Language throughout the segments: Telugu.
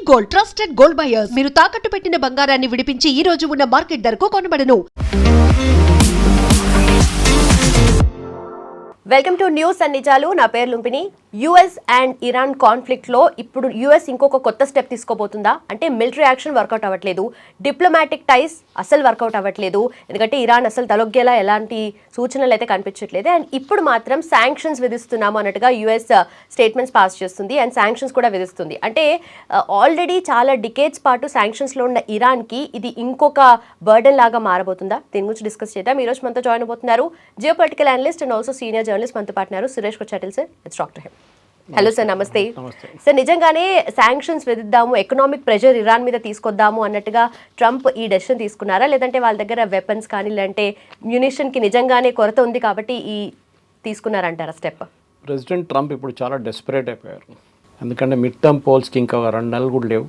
గోల్డ్ ట్రస్టెడ్ గోల్డ్ బయర్స్ మీరు తాకట్టు పెట్టిన బంగారాన్ని విడిపించి ఈ రోజు ఉన్న మార్కెట్ ధరకు కొనబడను. వెల్కమ్ టు న్యూస్ అండ్ నిజాలు. నా పేరు లుంపిని. యుఎస్ అండ్ ఇరాన్ కాన్ఫ్లిక్ట్లో ఇప్పుడు యుఎస్ ఇంకొక కొత్త స్టెప్ తీసుకోబోతుందా అంటే మిలిటరీ యాక్షన్ వర్కౌట్ అవ్వట్లేదు, డిప్లొమాటిక్ టైస్ అసలు వర్కౌట్ అవ్వట్లేదు, ఎందుకంటే ఇరాన్ అసలు తలొగ్గేలా ఎలాంటి సూచనలు అయితే కనిపించట్లేదు. అండ్ ఇప్పుడు మాత్రం శాంక్షన్స్ విధిస్తున్నాము అన్నట్టుగా యుఎస్ స్టేట్మెంట్స్ పాస్ చేస్తుంది అండ్ శాంక్షన్స్ కూడా విధిస్తుంది. అంటే ఆల్రెడీ చాలా డికేడ్స్ పాటు శాంక్షన్స్లో ఉన్న ఇరాన్కి ఇది ఇంకొక బర్డెన్ లాగా మారబోతుందా? దీని గురించి డిస్కస్ చేద్దాం. ఈరోజు మనతో జాయిన్ అవబోతున్నారు geo political analyst and also senior journalist మనతో పాటున్నారు Suresh Kochattil sir. It's doctor him. Hello sir, నమస్తే సార్. నిజంగానే శాంక్షన్స్ విధిద్దాము, ఎకనామిక్ ప్రెషర్ ఇరాన్ మీద తీసుకొద్దాము అన్నట్టుగా ట్రంప్ ఈ డెసిషన్ తీసుకున్నారా, లేదంటే వాళ్ళ దగ్గర వెపన్స్ కానీ లేదంటే మ్యునిషన్కి నిజంగానే కొరత ఉంది కాబట్టి ఈ తీసుకున్నారంటారా స్టెప్? ప్రెసిడెంట్ ట్రంప్ ఇప్పుడు చాలా డెస్పరేట్ అయిపోయారు. ఎందుకంటే మిడ్ టర్మ్ పోల్స్కి ఇంకా 2 నెలలు కూడా లేవు.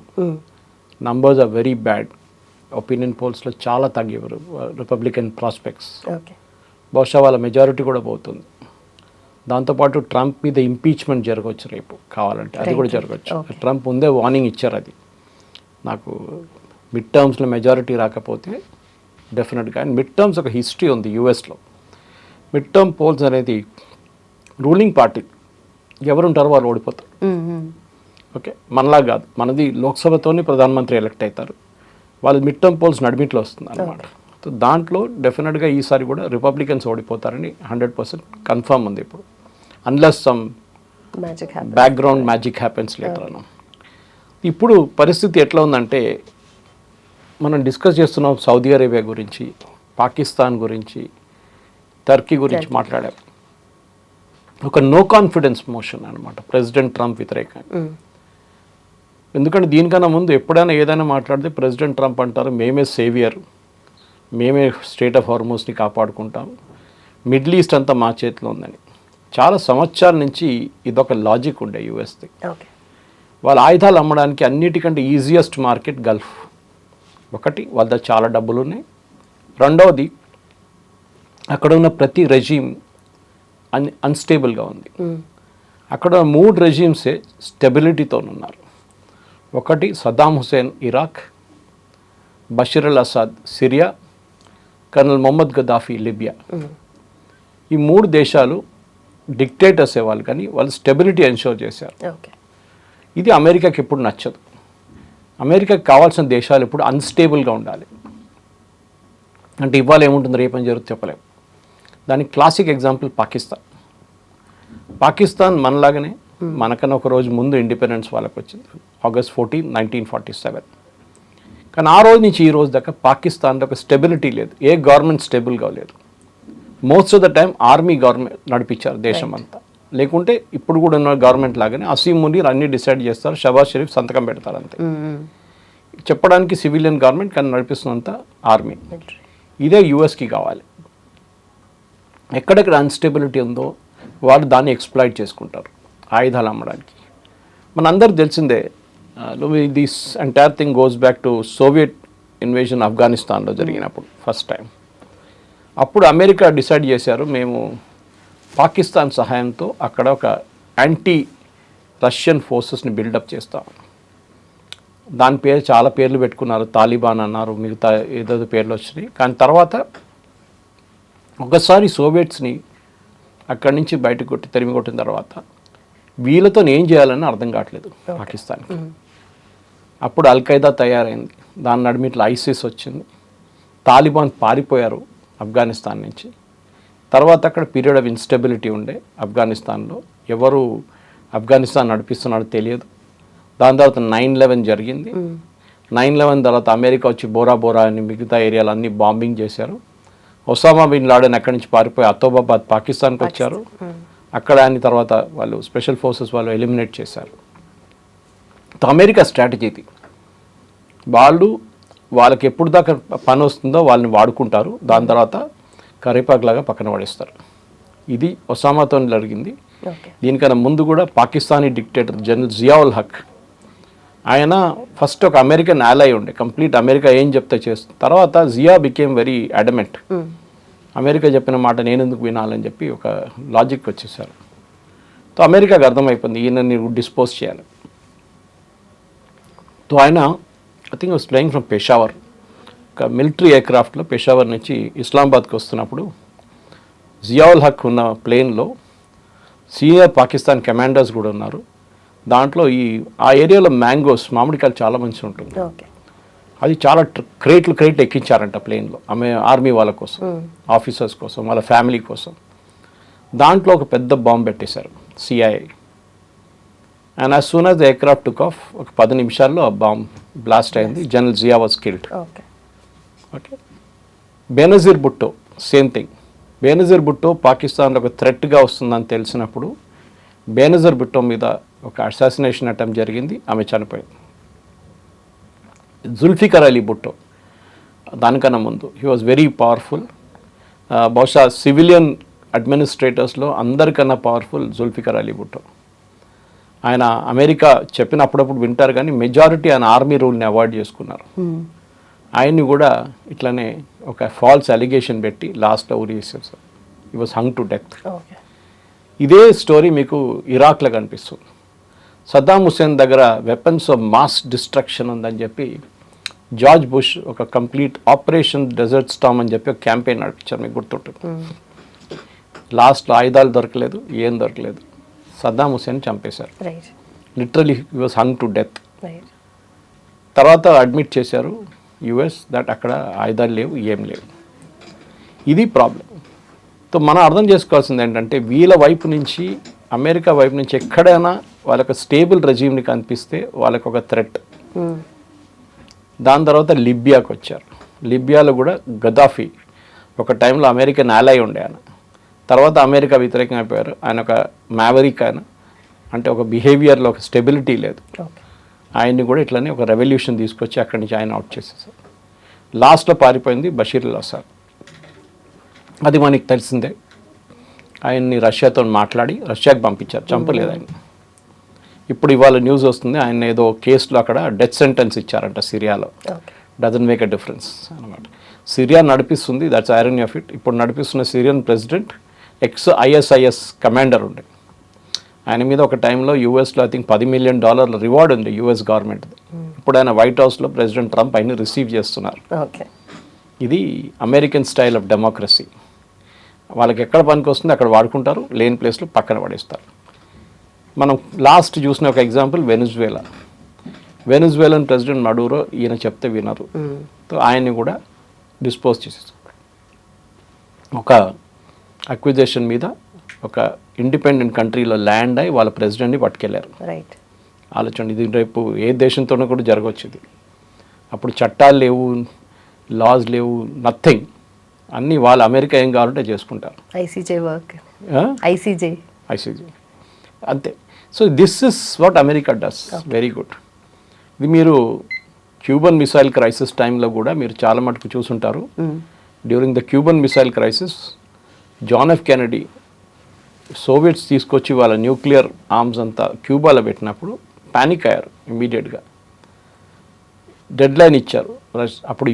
Numbers are very bad. Opinion పోల్స్లో చాలా తగ్గివారు రిపబ్లికన్ ప్రాస్పెక్ట్స్. బహుశా వాళ్ళ మెజారిటీ కూడా పోతుంది. దాంతోపాటు ట్రంప్ మీద ఇంపీచ్మెంట్ జరగవచ్చు రేపు కావాలంటే, అది కూడా జరగవచ్చు. ట్రంప్ ముందే వార్నింగ్ ఇచ్చారు, అది నాకు మిడ్ టర్మ్స్లో మెజారిటీ రాకపోతే డెఫినెట్గా. అండ్ మిడ్ టర్మ్స్ ఒక హిస్టరీ ఉంది యూఎస్లో. మిడ్ టర్మ్ పోల్స్ అనేది రూలింగ్ పార్టీ ఎవరు ఉంటారో వాళ్ళు ఓడిపోతారు. ఓకే, మనలా కాదు, మనది లోక్సభతోనే ప్రధానమంత్రి ఎలక్ట్ అవుతారు. వాళ్ళు మిడ్ టర్మ్ పోల్స్ నడిమిట్లో వస్తుంది అన్నమాట. సో దాంట్లో డెఫినెట్గా ఈసారి కూడా రిపబ్లికన్స్ ఓడిపోతారని 100% కన్ఫర్మ్ ఉంది ఇప్పుడు, unless some background magic happens later అన్న. ఇప్పుడు పరిస్థితి ఎట్లా ఉందంటే, మనం డిస్కస్ చేస్తున్నాం సౌదీ అరేబియా గురించి, పాకిస్తాన్ గురించి, టర్కీ గురించి మాట్లాడాం. ఒక నో కాన్ఫిడెన్స్ మోషన్ అనమాట ప్రెసిడెంట్ ట్రంప్ వ్యతిరేకంగా. ఎందుకంటే దీనికన్నా ముందు ఎప్పుడైనా ఏదైనా మాట్లాడితే ప్రెసిడెంట్ ట్రంప్ అంటారు మేమే సేవియర్, మేమే స్టేట్ ఆఫ్ హార్మోస్ని కాపాడుకుంటాం, మిడిల్ ఈస్ట్ అంతా మా చేతిలో ఉందని. చాలా సంవత్సరాల నుంచి ఇదొక లాజిక్ ఉండే యూఎస్ది. వాళ్ళ ఆయుధాలు అమ్మడానికి అన్నిటికంటే ఈజియెస్ట్ మార్కెట్ గల్ఫ్. ఒకటి, వాళ్ళ దగ్గర చాలా డబ్బులు ఉన్నాయి. రెండవది, అక్కడ ఉన్న ప్రతి రెజీమ్ అన్స్టేబుల్గా ఉంది. అక్కడ 3 రెజీమ్సే స్టెబిలిటీతో ఉన్నారు. ఒకటి Saddam Hussein Iraq, Bashir al Assad Syria, colonel Mohammad Gaddafi Libya. ఈ 3 దేశాలు డిక్టేటర్స్ వాళ్ళు, కానీ వాళ్ళు స్టెబిలిటీ ఎన్షోర్ చేశారు. ఇది అమెరికాకి ఎప్పుడు నచ్చదు. అమెరికాకి కావాల్సిన దేశాలు ఇప్పుడు అన్స్టేబుల్గా ఉండాలి. అంటే ఇవాళ ఏముంటుంది రేపని జరుగుతుంది చెప్పలేము. దానికి క్లాసిక్ ఎగ్జాంపుల్ పాకిస్తాన్. పాకిస్తాన్ మనలాగానే, మనకన్నా ఒక రోజు ముందు ఇండిపెండెన్స్ వాళ్ళకి వచ్చింది, August 14, 1947. కానీ ఆ రోజు నుంచి ఈ రోజు దాకా పాకిస్తాన్లో ఒక స్టెబిలిటీ లేదు. ఏ గవర్నమెంట్ స్టేబుల్గా లేదు. Most of the time army government నడిపించారు దేశం అంతా. లేకుంటే ఇప్పుడు కూడా ఉన్న గవర్నమెంట్ లాగానే అసీం మునీర్ అన్నీ డిసైడ్ చేస్తారు, షబాజ్ షరీఫ్ సంతకం పెడతారు అంతే. చెప్పడానికి సివిలియన్ గవర్నమెంట్, కానీ నడిపిస్తున్నంత ఆర్మీ. ఇదే యూఎస్కి కావాలి. ఎక్కడెక్కడ అన్స్టెబిలిటీ ఉందో వాళ్ళు దాన్ని ఎక్స్ప్లాయిట్ చేసుకుంటారు ఆయుధాలు అమ్మడానికి. మనందరికి తెలిసిందే, this entire thing goes back to Soviet invasion ఆఫ్ఘనిస్తాన్లో జరిగినప్పుడు ఫస్ట్ టైం. అప్పుడు అమెరికా డిసైడ్ చేశారు, మేము పాకిస్తాన్ సహాయంతో అక్కడ ఒక యాంటీ రష్యన్ ఫోర్సెస్ని బిల్డప్ చేస్తాం. దాని పేరు చాలా పేర్లు పెట్టుకున్నారు, తాలిబాన్ అన్నారు, మిగతా ఏదో పేర్లు వచ్చినాయి. కానీ తర్వాత ఒకసారి సోవియట్స్ని అక్కడి నుంచి బయటకు తరిమి కొట్టిన తర్వాత వీళ్ళతో ఏం చేయాలని అర్థం కావట్లేదు పాకిస్తాన్కి. అప్పుడు అల్ఖైదా తయారైంది, దాని నడిమిట్లో ఐసిస్ వచ్చింది, తాలిబాన్ పారిపోయారు ఆఫ్ఘనిస్తాన్ నుంచి. తర్వాత అక్కడ పీరియడ్ ఆఫ్ ఇన్స్టెబిలిటీ ఉండే ఆఫ్ఘనిస్తాన్లో, ఎవరు ఆఫ్ఘనిస్తాన్ నడిపిస్తున్నాడో తెలియదు. దాని తర్వాత 9/11 జరిగింది. 9/11 తర్వాత అమెరికా వచ్చి బోరా బోరా అని మిగతా ఏరియాలు అన్నీ బాంబింగ్ చేశారు. ఒసామా బిన్ లాడెన్ అక్కడి నుంచి పారిపోయి అతోబాబాద్ పాకిస్తాన్కి వచ్చారు. అక్కడ అని తర్వాత వాళ్ళు స్పెషల్ ఫోర్సెస్ వాళ్ళు ఎలిమినేట్ చేశారు. అమెరికా స్ట్రాటజీ ఇది. వాళ్ళకి ఎప్పుడు దాకా పని వస్తుందో వాళ్ళని వాడుకుంటారు, దాని తర్వాత కరేపాకులాగా పక్కన పడేస్తారు. ఇది ఒసామాతో జరిగింది. దీనికన్నా ముందు కూడా పాకిస్తానీ డిక్టేటర్ జనరల్ జియావుల్ హక్, ఆయన ఫస్ట్ ఒక అమెరికన్ ఆలై ఉండే, కంప్లీట్ అమెరికా ఏం చెప్తే చేస్తుంది. తర్వాత జియా బికేమ్ వెరీ అడమెంట్, అమెరికా చెప్పిన మాట నేను ఎందుకు వినాలని చెప్పి ఒక లాజిక్ వచ్చేసారు. సో అమెరికాకి అర్థమైపోయింది ఈయనని డిస్పోజ్ చేయాలి. సో ఆయన I think was flying from Peshawar, ఒక మిలిటరీ ఎయిర్క్రాఫ్ట్లో పెషావర్ నుంచి ఇస్లామాబాద్కి వస్తున్నప్పుడు జియావుల్ హక్ ఉన్న ప్లేన్లో సీనియర్ పాకిస్తాన్ కమాండర్స్ కూడా ఉన్నారు. దాంట్లో ఆ ఏరియాలో మ్యాంగోస్, మామిడికాయలు చాలా మంచిగా ఉంటుంది. ఓకే. అది చాలా క్రేట్ ఎక్కించారంట ప్లేన్లో ఆర్మీ వాళ్ళ కోసం, ఆఫీసర్స్ కోసం, వాళ్ళ ఫ్యామిలీ కోసం. దాంట్లో ఒక పెద్ద బాంబు పెట్టేశారు CIA. And as soon as the aircraft took off ఒక 10 నిమిషాల్లో ఆ బాంబ్ బ్లాస్ట్ అయింది. General Zia was killed. Okay. Okay. Benazir Bhutto same thing. Benazir Bhutto పాకిస్తాన్లో ఒక థ్రెట్గా వస్తుందని తెలిసినప్పుడు బేనజీర్ భుట్టో మీద ఒక అసాసినేషన్ అటెంప్ట్ జరిగింది, ఆమె చనిపోయింది. జుల్ఫికర్ అలీ భుట్టో దానికన్నా ముందు హీ వాజ్ వెరీ పవర్ఫుల్. బహుశా సివిలియన్ అడ్మినిస్ట్రేటర్స్లో అందరికన్నా పవర్ఫుల్ జుల్ఫికర్ అలీ భుట్టో. ఆయన అమెరికా చెప్పిన అప్పుడప్పుడు వింటారు కానీ మెజారిటీ ఆయన ఆర్మీ రూల్ని అవాయిడ్ చేసుకున్నారు. ఆయన్ని కూడా ఇట్లనే ఒక ఫాల్స్ అలిగేషన్ పెట్టి లాస్ట్లో ఉరివేశారు sir. He was hung to death. ఇదే స్టోరీ మీకు ఇరాక్లో కనిపిస్తుంది. సద్దాం హుస్సేన్ దగ్గర వెపన్స్ ఆఫ్ మాస్ డిస్ట్రక్షన్ ఉందని చెప్పి జార్జ్ బుష్ ఒక కంప్లీట్ ఆపరేషన్ డెజర్ట్ స్టామ్ అని చెప్పి ఒక క్యాంపెయిన్ నడిపించారు, మీకు గుర్తుంటుంది. లాస్ట్లో ఆయుధాలు దొరకలేదు, ఏం దొరకలేదు, సద్దాం హుస్సేన్ చంపేశారు. Literally he was hung to death. తర్వాత అడ్మిట్ చేశారు యుఎస్ దట్ అక్కడ ఆయుధాలు లేవు, ఏం లేవు. ఇది ప్రాబ్లం. సో మనం అర్థం చేసుకోవాల్సింది ఏంటంటే వీళ్ళ వైపు నుంచి, అమెరికా వైపు నుంచి ఎక్కడైనా వాళ్ళకి స్టేబుల్ రెజ్యూమ్ని కనిపిస్తే వాళ్ళకి ఒక థ్రెట్. దాని తర్వాత లిబియాకి వచ్చారు. లిబియాలో కూడా గదాఫీ ఒక టైంలో అమెరికన్ ఆలై ఉండే ఆయన. తర్వాత అమెరికా వ్యతిరేకంగా అయిపోయారు. ఆయన ఒక మ్యావరిక్, ఆయన అంటే ఒక బిహేవియర్లో ఒక స్టెబిలిటీ లేదు. ఆయన్ని కూడా ఇట్లనే ఒక రెవల్యూషన్ తీసుకొచ్చి అక్కడి నుంచి ఆయన అవుట్ చేసేసారు. లాస్ట్లో పారిపోయింది బషీర్ అల్ అసాద్. అది మనకి తెలిసిందే. ఆయన్ని రష్యాతో మాట్లాడి రష్యాకి పంపించారు, చంపలేదు ఆయన. ఇప్పుడు ఇవాళ న్యూస్ వస్తుంది ఆయన ఏదో కేసులో అక్కడ డెత్ సెంటెన్స్ ఇచ్చారంట సిరియాలో. డజన్ మేక్ ఎ డిఫరెన్స్ అనమాట. సిరియా నడిపిస్తుంది, దట్స్ ఐరనీ ఆఫ్ ఇట్. ఇప్పుడు నడిపిస్తున్న సిరియన్ ప్రెసిడెంట్ ISIS కమాండర్ ఉండే. ఆయన మీద ఒక టైంలో యూఎస్లో ఐ థింక్ $10 మిలియన్ రివార్డ్ ఉంది యూఎస్ గవర్నమెంట్. ఇప్పుడు ఆయన వైట్ హౌస్లో ప్రెసిడెంట్ ట్రంప్ ఆయన రిసీవ్ చేస్తున్నారు. ఇది అమెరికన్ స్టైల్ ఆఫ్ డెమోక్రసీ. వాళ్ళకి ఎక్కడ పనికి వస్తుంది అక్కడ వాడుకుంటారు, లేని ప్లేస్లో పక్కన పడేస్తారు. మనం లాస్ట్ చూసిన ఒక ఎగ్జాంపుల్ వెనిజువేలన్ ప్రెసిడెంట్ మడూరో, ఈయన చెప్తే వినరు. ఆయన్ని కూడా డిస్పోజ్ చేసేస్తారు. ఒక అక్విజిషన్ మీద ఒక ఇండిపెండెంట్ కంట్రీలో ల్యాండ్ అయి వాళ్ళ ప్రెసిడెంట్ని పట్టుకెళ్ళారు. ఆలోచన, ఇది రేపు ఏ దేశంతోనూ కూడా జరగవచ్చు. ఇది అప్పుడు చట్టాలు లేవు, లాస్ లేవు, నథింగ్. అన్నీ వాళ్ళు అమెరికా ఏం కావాలంటే చేసుకుంటారు. ఐసీజే అంతే. So this is what America does very good. ఇది మీరు క్యూబన్ మిసైల్ క్రైసిస్ టైంలో కూడా మీరు చాలా మటుకు చూసుంటారు. During the Cuban missile crisis John F Kennedy Soviets తీసుకొచ్చి వాళ్ళ న్యూక్లియర్ ఆర్మ్స్ అంతా క్యూబాలో పెట్టినప్పుడు పానిక్ అయ్యారు ఇమీడియట్గా. డెడ్ లైన్ ఇచ్చారు. అప్పుడు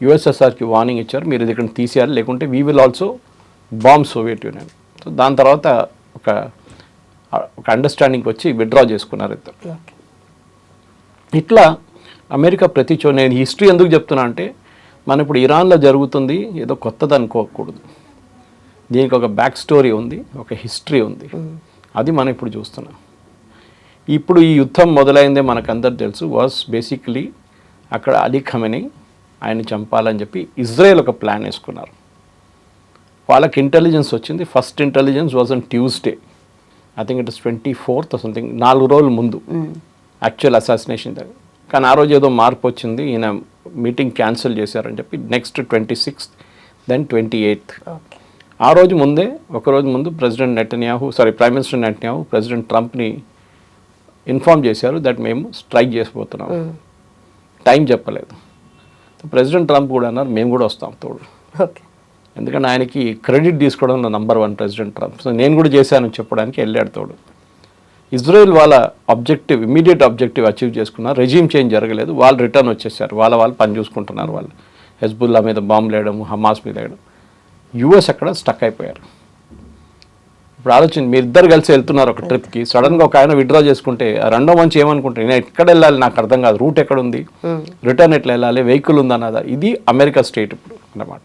యుఎస్ఎస్ఆర్కి వార్నింగ్ ఇచ్చారు, మీరు ఇది ఇక్కడ తీసేయాలి, లేకుంటే we will also bomb Soviet union. So దాని తర్వాత ఒక అండర్స్టాండింగ్ వచ్చి విత్డ్రా చేసుకున్నారు ఇద్దరు. ఇట్లా అమెరికా ప్రతి నేను హిస్టరీ ఎందుకు చెప్తున్నా అంటే, మనం ఇప్పుడు ఇరాన్లో జరుగుతుంది ఏదో కొత్తది అనుకోకూడదు. దీనికి ఒక బ్యాక్ స్టోరీ ఉంది, ఒక హిస్టరీ ఉంది. అది మనం ఇప్పుడు చూస్తున్నాం. ఇప్పుడు ఈ యుద్ధం మొదలైందే మనకందరూ తెలుసు. వాస్ బేసిక్లీ అక్కడ అలీ ఖమెనీ ఆయన్ని చంపాలని చెప్పి ఇజ్రాయెల్ ఒక ప్లాన్ వేసుకున్నారు. వాళ్ళకి ఇంటెలిజెన్స్ వచ్చింది. First intelligence was on Tuesday, I think it is 24th something, 4 రోజుల ముందు యాక్చువల్ అసాసినేషన్ దగ్గర. కానీ ఆ రోజు ఏదో మార్పు వచ్చింది, ఈయన మీటింగ్ క్యాన్సిల్ చేశారని చెప్పి నెక్స్ట్ 26th, దెన్ 28th. ఆ రోజు ముందే, ఒకరోజు ముందు ప్రైమ్ మినిస్టర్ నెటన్యాహు ప్రెసిడెంట్ ట్రంప్ని ఇన్ఫార్మ్ చేశారు దట్ మేము స్ట్రైక్ చేసిపోతున్నాం. టైం చెప్పలేదు. ప్రెసిడెంట్ ట్రంప్ కూడా అన్నారు మేము కూడా వస్తాం తోడు. ఎందుకంటే ఆయనకి క్రెడిట్ తీసుకోవడంలో నంబర్ 1 ప్రెసిడెంట్ ట్రంప్. సో నేను కూడా చేశానని చెప్పడానికి వెళ్ళాడు తోడు. ఇజ్రాయెల్ వాళ్ళ ఇమ్మీడియట్ ఆబ్జెక్టివ్ అచీవ్ చేసుకున్నారు. రెజ్యూమ్ చేంజ్ జరగలేదు. వాళ్ళు రిటర్న్ వచ్చేసారు. వాళ్ళు పని చూసుకుంటున్నారు. వాళ్ళు హెజ్బుల్లా మీద బాంబులు వేయడం, హమాస్ మీద వేయడం. యుఎస్ అక్కడ స్టక్ అయిపోయారు. ఇప్పుడు ఆలోచన, మీరు ఇద్దరు కలిసి వెళ్తున్నారు ఒక ట్రిప్కి, సడన్గా ఒక ఆయన విత్డ్రా చేసుకుంటే ఆ రెండో మంచి ఏమనుకుంటారు, నేను ఎక్కడ వెళ్ళాలి నాకు అర్థం కాదు, రూట్ ఎక్కడ ఉంది, రిటర్న్ ఎట్లా వెళ్ళాలి, వెహికల్ ఉందన్నదా. ఇది అమెరికా స్టేట్ ఇప్పుడు అన్నమాట.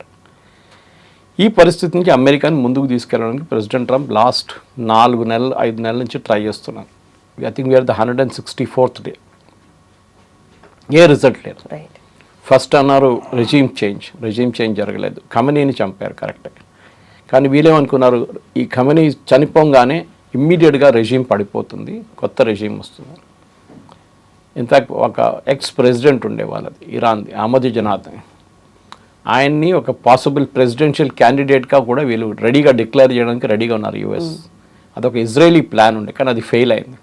ఈ పరిస్థితి నుంచి అమెరికాని ముందుకు తీసుకెళ్ళడానికి ప్రెసిడెంట్ ట్రంప్ లాస్ట్ 4 నెలలు 5 నెలల నుంచి ట్రై చేస్తున్నారు. I think we're the 164th day. ఏ రిజల్ట్ లేదు. ఫస్ట్ అన్నారు రెజీమ్ చేంజ్ జరగలేదు, ఖమనీని చంపారు కరెక్టే. కానీ వీళ్ళేమనుకున్నారు, ఈ ఖమనీ చనిపోగానే ఇమ్మీడియట్గా రెజీమ్ పడిపోతుంది, కొత్త రెజీమ్ వస్తుంది. ఇన్ఫ్యాక్ట్ ఒక ఎక్స్ ప్రెసిడెంట్ ఉండే వాళ్ళది ఇరాన్ది, అహ్మదీనెజాద్, ఆయన్ని ఒక పాసిబుల్ ప్రెసిడెన్షియల్ క్యాండిడేట్గా కూడా వీళ్ళు రెడీగా డిక్లేర్ చేయడానికి రెడీగా ఉన్నారు యుఎస్. అదొక ఇజ్రాయేలీ ప్లాన్ ఉండే, కానీ అది ఫెయిల్ అయింది.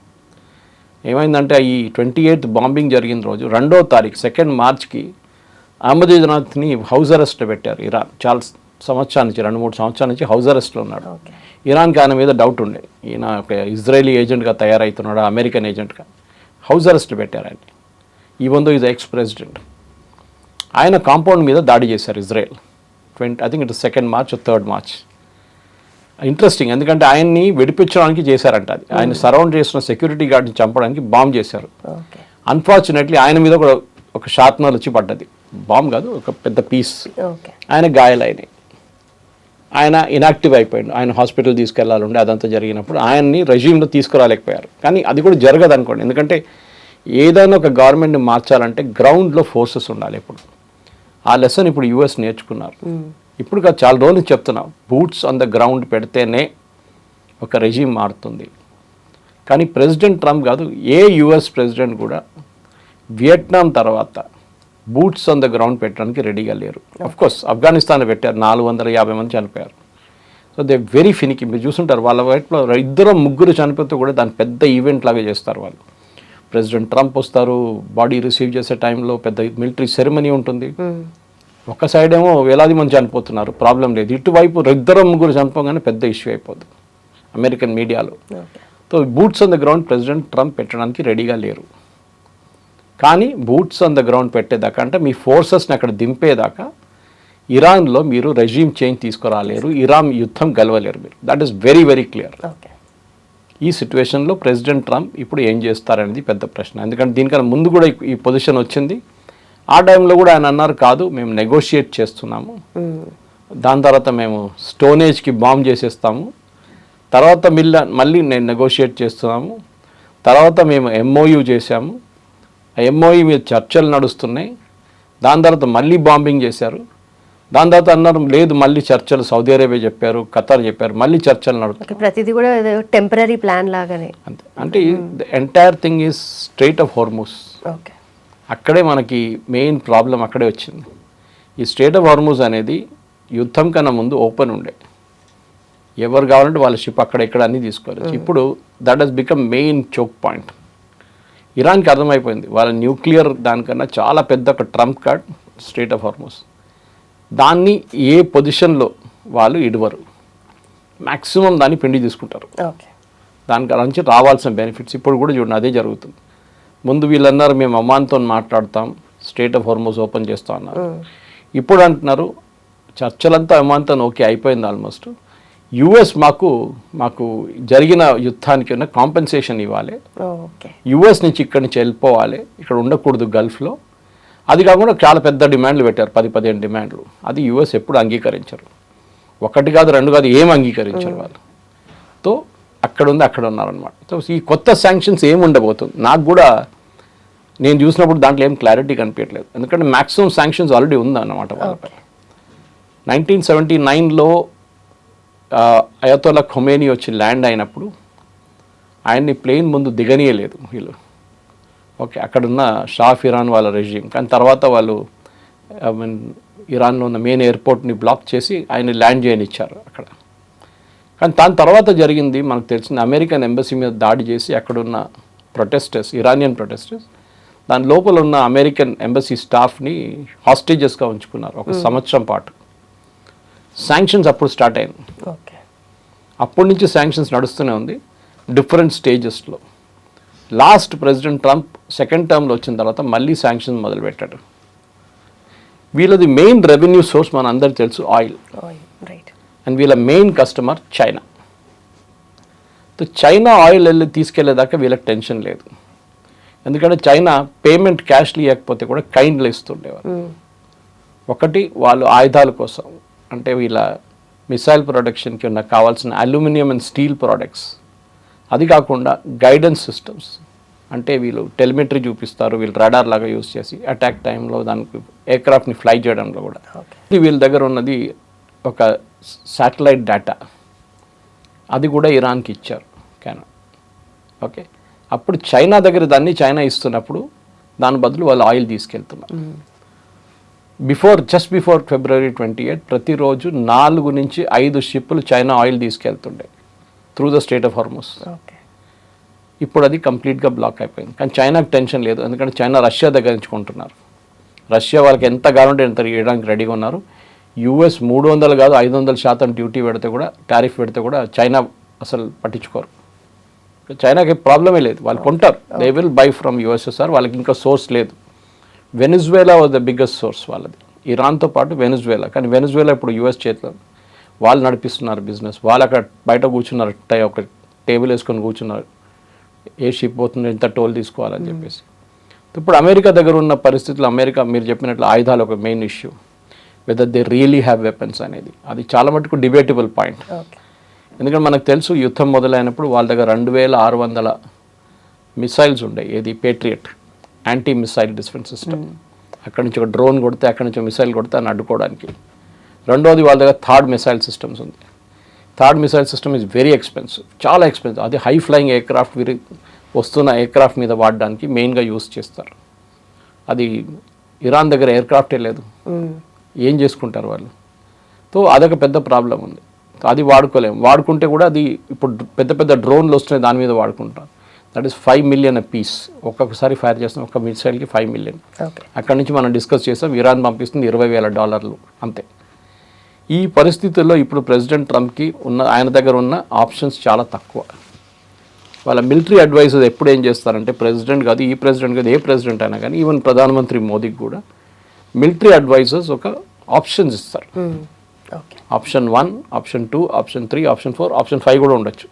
ఏమైందంటే ఈ 28th బాంబింగ్ జరిగిన రోజు 2వ తారీఖు 2 మార్చ్కి అహ్మదీనెజాద్ని హౌస్ అరెస్ట్లో పెట్టారు ఇరాన్. చాలా సంవత్సరాల నుంచి 2-3 సంవత్సరాల నుంచి హౌస్ అరెస్ట్లో ఉన్నాడు. ఇరాన్కి ఆయన మీద డౌట్ ఉండే, ఈయన ఒక ఇజ్రాయేలీ ఏజెంట్గా తయారవుతున్నాడు, అమెరికన్ ఏజెంట్గా. హౌస్ అరెస్ట్ పెట్టారు ఆయన. Even though is ex president. ఆయన కాంపౌండ్ మీద దాడి చేశారు Israel. I think it 2 March 3 March. Interesting, ఎందుకంటే ఆయన్ని విడిపించడానికి చేశారంట. అది ఆయన సరౌండ్ చేసిన సెక్యూరిటీ గార్డ్ని చంపడానికి బాంబ్ చేశారు. అన్ఫార్చునేట్లీ ఆయన మీద కూడా ఒక షార్ప్నర్ వచ్చి పడ్డది, బాంబ్ కాదు, ఒక పెద్ద పీస్. ఆయన గాయాలైనాయి, ఆయన ఇనాక్టివ్ అయిపోయాడు. ఆయన హాస్పిటల్ తీసుకెళ్లాలంటే అదంతా జరిగినప్పుడు ఆయన్ని రెజ్యూమ్లో తీసుకురాలేకపోయారు. కానీ అది కూడా జరగదు అనుకోండి, ఎందుకంటే ఏదైనా ఒక గవర్నమెంట్ని మార్చాలంటే గ్రౌండ్లో ఫోర్సెస్ ఉండాలి ఎప్పుడు. ఆ లెసన్ ఇప్పుడు యూఎస్ నేర్చుకున్నారు. ఇప్పుడు చాలా రోజులు చెప్తున్నాం, బూట్స్ ఆన్ ద గ్రౌండ్ పెడితేనే ఒక రెజ్యూమ్ మారుతుంది. కానీ ప్రెసిడెంట్ ట్రంప్ కాదు, ఏ యుఎస్ ప్రెసిడెంట్ కూడా వియట్నాం తర్వాత బూట్స్ ఆన్ ద గ్రౌండ్ పెట్టడానికి రెడీగా లేరు. కోర్స్ ఆఫ్ఘనిస్తాన్లో పెట్టారు, 450 మంది చనిపోయారు. So they very ఫినికి. మీరు చూసుంటారు, వాళ్ళ వైపులో 2-3 చనిపోతే కూడా దాని పెద్ద ఈవెంట్ లాగా చేస్తారు వాళ్ళు. ప్రెసిడెంట్ ట్రంప్ వస్తారు, బాడీ రిసీవ్ చేసే టైంలో పెద్ద మిలిటరీ సెరమనీ ఉంటుంది. ఒక సైడ్ ఏమో వేలాది మంది చనిపోతున్నారు, ప్రాబ్లం లేదు. ఇటువైపు 2-3 చనిపోగానే పెద్ద ఇష్యూ అయిపోతుంది అమెరికన్ మీడియాలో. So boots on the ground president Trump పెట్టడానికి రెడీగా లేరు. కానీ బూట్స్ ఆన్ ద గ్రౌండ్ పెట్టేదాకా, అంటే మీ ఫోర్సెస్ని అక్కడ దింపేదాకా ఇరాన్లో మీరు రెజ్యూమ్ చేంజ్ తీసుకురాలేరు, ఇరాన్ యుద్ధం గెలవలేరు మీరు. That is very very clear. ఈ సిచ్యువేషన్లో ప్రెసిడెంట్ ట్రంప్ ఇప్పుడు ఏం చేస్తారనేది పెద్ద ప్రశ్న. ఎందుకంటే దీనికన్నా ముందు కూడా ఈ పొజిషన్ వచ్చింది. ఆ టైంలో కూడా ఆయన అన్నారు, కాదు మేము నెగోషియేట్ చేస్తున్నాము, దాని తర్వాత మేము స్టోనేజ్కి బాంబ్ చేసేస్తాము, తర్వాత మళ్ళీ నేను నెగోషియేట్ చేస్తున్నాము, తర్వాత మేము ఎంఓయూ చేశాము, ఆ ఎంఓయూ మీద చర్చలు నడుస్తున్నాయి, దాని తర్వాత మళ్ళీ బాంబింగ్ చేశారు, దాని తర్వాత అన్నారు లేదు మళ్ళీ చర్చలు, సౌదీ అరేబియా చెప్పారు, ఖతార్ చెప్పారు, మళ్ళీ చర్చలు నడుస్తాయి. ప్రతిదీ కూడా టెంపరీ ప్లాన్ లాగానే. అంతే. అంటే the entire thing is straight of Hormuz. అక్కడే మనకి మెయిన్ ప్రాబ్లం అక్కడే వచ్చింది. ఈ స్ట్రెయిట్ ఆఫ్ హార్మూజ్ అనేది యుద్ధం కన్నా ముందు ఓపెన్ ఉండే, ఎవరు కావాలంటే వాళ్ళ షిప్ అక్కడ ఇక్కడ అన్నీ తీసుకోవచ్చు. ఇప్పుడు that has become main choke point. ఇరాన్కి అర్థమైపోయింది, వాళ్ళ న్యూక్లియర్ దానికన్నా చాలా పెద్ద ఒక Trump card strait of Hormuz. దాన్ని ఏ పొజిషన్లో వాళ్ళు ఇడవరు, మ్యాక్సిమం దాన్ని పిండి తీసుకుంటారు. దానికి నుంచి రావాల్సిన బెనిఫిట్స్ ఇప్పుడు కూడా చూడండి అదే జరుగుతుంది. ముందు వీళ్ళన్నారు మేము ఒమాన్తో మాట్లాడతాం, స్ట్రెయిట్ ఆఫ్ హార్మూజ్ ఓపెన్ చేస్తాం అన్నారు. ఇప్పుడు అంటున్నారు చర్చలంతా ఒమాన్తో ఓకే అయిపోయింది ఆల్మోస్ట్, యుఎస్ మాకు జరిగిన యుద్ధానికి ఉన్న కాంపెన్సేషన్ ఇవ్వాలి, యుఎస్ నుంచి ఇక్కడి నుంచి వెళ్ళిపోవాలి, ఇక్కడ ఉండకూడదు గల్ఫ్లో. అది కాకుండా చాలా పెద్ద డిమాండ్లు పెట్టారు, 10-15 డిమాండ్లు. అది యుఎస్ ఎప్పుడు అంగీకరించరు, 1 కాదు 2 కాదు, ఏం అంగీకరించరు వాళ్ళు. తో అక్కడ ఉన్నారనమాట. సో ఈ కొత్త శాంక్షన్స్ ఏమి ఉండబోతుంది నాకు కూడా నేను చూసినప్పుడు దాంట్లో ఏం క్లారిటీ కనిపించట్లేదు. ఎందుకంటే మ్యాక్సిమం శాంక్షన్స్ ఆల్రెడీ ఉందన్నమాట వాళ్ళపై. 1979లో అయతోల్లా ఖొమేనీ వచ్చి ల్యాండ్ అయినప్పుడు ఆయన్ని ప్లేన్ ముందు దిగనీయలేదు వీళ్ళు. ఓకే, అక్కడున్న షా ఆఫ్ ఇరాన్ వాళ్ళ రెజ్యూమ్. కానీ తర్వాత వాళ్ళు ఇరాన్లో ఉన్న మెయిన్ ఎయిర్పోర్ట్ని బ్లాక్ చేసి ఆయన ల్యాండ్ చేయనిచ్చారు అక్కడ. కానీ దాని తర్వాత జరిగింది మనకు తెలిసింది, అమెరికన్ ఎంబసీ మీద దాడి చేసి అక్కడున్న ప్రొటెస్టర్స్, ఇరానియన్ ప్రొటెస్టర్స్, దాని లోపల ఉన్న అమెరికన్ ఎంబసీ స్టాఫ్ని హాస్టేజెస్గా ఉంచుకున్నారు 1 సంవత్సరం పాటు. శాంక్షన్స్ అప్పుడు స్టార్ట్ అయింది. అప్పటి నుంచి శాంక్షన్స్ నడుస్తూనే ఉంది డిఫరెంట్ స్టేజెస్లో. లాస్ట్ ప్రెసిడెంట్ ట్రంప్ 2nd టర్మ్లో వచ్చిన తర్వాత మళ్ళీ శాంక్షన్స్ మొదలుపెట్టాడు. వీళ్ళది మెయిన్ రెవెన్యూ సోర్స్ మన అందరికి తెలుసు ఆయిల్, రైట్. అండ్ వీళ్ళ main customer China. So China oil వెళ్ళి తీసుకెళ్లేదాకా వీళ్ళకి టెన్షన్ లేదు, ఎందుకంటే చైనా పేమెంట్ క్యాష్లు ఇవ్వకపోతే కూడా కైండ్లు ఇస్తుండేవారు. ఒకటి వాళ్ళు ఆయుధాల కోసం, అంటే వీళ్ళ మిసైల్ ప్రొడక్షన్కి ఉన్న కావాల్సిన అల్యూమినియం అండ్ స్టీల్ ప్రోడక్ట్స్, అది కాకుండా గైడెన్స్ సిస్టమ్స్, అంటే వీళ్ళు టెలిమెట్రీ చూపిస్తారు, వీళ్ళు రడార్ లాగా యూజ్ చేసి అటాక్ టైంలో దానికి ఎయిర్క్రాఫ్ట్ని ఫ్లై చేయడంలో కూడా. వీళ్ళ దగ్గర ఉన్నది ఒక శాటిలైట్ డేటా, అది కూడా ఇరాన్కి ఇచ్చారు కెనడా. ఓకే, అప్పుడు చైనా దగ్గర దాన్ని చైనా ఇస్తున్నప్పుడు దాని బదులు వాళ్ళు ఆయిల్ తీసుకెళ్తున్నారు. జస్ట్ బిఫోర్ February 28 ప్రతిరోజు 4 నుంచి 5 షిప్పులు చైనా ఆయిల్ తీసుకెళ్తుండే through the strait of Hormuz. ఇప్పుడు అది కంప్లీట్గా బ్లాక్ అయిపోయింది. కానీ చైనాకి టెన్షన్ లేదు, ఎందుకంటే చైనా రష్యా దగ్గర నుంచి కొంటున్నారు. రష్యా వాళ్ళకి ఎంత కావాలంటే ఎంత ఇవ్వడానికి రెడీగా ఉన్నారు. US 300 కాదు 500% డ్యూటీ పెడితే కూడా, టారిఫ్ పెడితే కూడా చైనా అసలు పట్టించుకోరు. చైనాకి ప్రాబ్లమే లేదు, వాళ్ళు కొంటారు. They will buy from USSR. వాళ్ళకి ఇంకా సోర్స్ లేదు. Venezuela was the biggest source వాళ్ళది, ఇరాన్తో పాటు వెనిజువేలా. కానీ వెనిజువేలా ఇప్పుడు US చేతిలో, వాళ్ళు నడిపిస్తున్నారు బిజినెస్. వాళ్ళు అక్కడ బయట కూర్చున్నారు, ఒక టేబుల్ వేసుకొని కూర్చున్నారు, ఏ షిప్ పోతుంది, ఎంత టోల్ తీసుకోవాలని చెప్పేసి. ఇప్పుడు అమెరికా దగ్గర ఉన్న పరిస్థితులు, అమెరికా మీరు చెప్పినట్లు ఆయుధాలు ఒక main issue, whether they really have weapons అనేది, అది చాలా మటుకు డిబేటబుల్ పాయింట్. ఎందుకంటే మనకు తెలుసు యుద్ధం మొదలైనప్పుడు వాళ్ళ దగ్గర 2600 మిసైల్స్ ఉండే, ఏది patriot anti missile defence system. అక్కడి నుంచి ఒక డ్రోన్ కొడితే, అక్కడి నుంచి మిసైల్ కొడితే అని అడ్డుకోవడానికి. రెండోది వాళ్ళ దగ్గర థర్డ్ మిసైల్ సిస్టమ్స్ ఉంది. Third missile system is very expensive, చాలా ఎక్స్పెన్సివ్. అది హై ఫ్లయింగ్ ఎయిర్క్రాఫ్ట్ వస్తున్న ఎయిర్క్రాఫ్ట్ మీద వాడడానికి మెయిన్గా యూస్ చేస్తారు. అది ఇరాన్ దగ్గర ఎయిర్క్రాఫ్టే లేదు, ఏం చేసుకుంటారు వాళ్ళు? సో అదొక పెద్ద ప్రాబ్లం ఉంది. అది వాడుకోలేము. వాడుకుంటే కూడా అది ఇప్పుడు పెద్ద పెద్ద డ్రోన్లు వస్తున్నాయి, దాని మీద వాడుకుంటాం. That is 5 million a piece. ఒక్కొక్కసారి ఫైర్ చేస్తాం, ఒక మిసైల్కి 5 million. అక్కడి నుంచి మనం డిస్కస్ చేస్తాం, ఇరాన్ పంపిస్తుంది $20,000 అంతే. ఈ పరిస్థితుల్లో ఇప్పుడు ప్రెసిడెంట్ ట్రంప్కి ఆయన దగ్గర ఉన్న ఆప్షన్స్ చాలా తక్కువ. వాళ్ళ మిలిటరీ అడ్వైజర్స్ ఎప్పుడు ఏం చేస్తారంటే, ప్రెసిడెంట్ కాదు, ఈ ప్రెసిడెంట్ కాదు, ఏ ప్రెసిడెంట్ అయినా కానీ, ఈవెన్ ప్రధానమంత్రి మోదీకి కూడా మిలిటరీ అడ్వైజర్స్ ఒక ఆప్షన్స్ ఇస్తారు. Option 1, option 2, option 3, option 4, option 5 కూడా ఉండొచ్చు.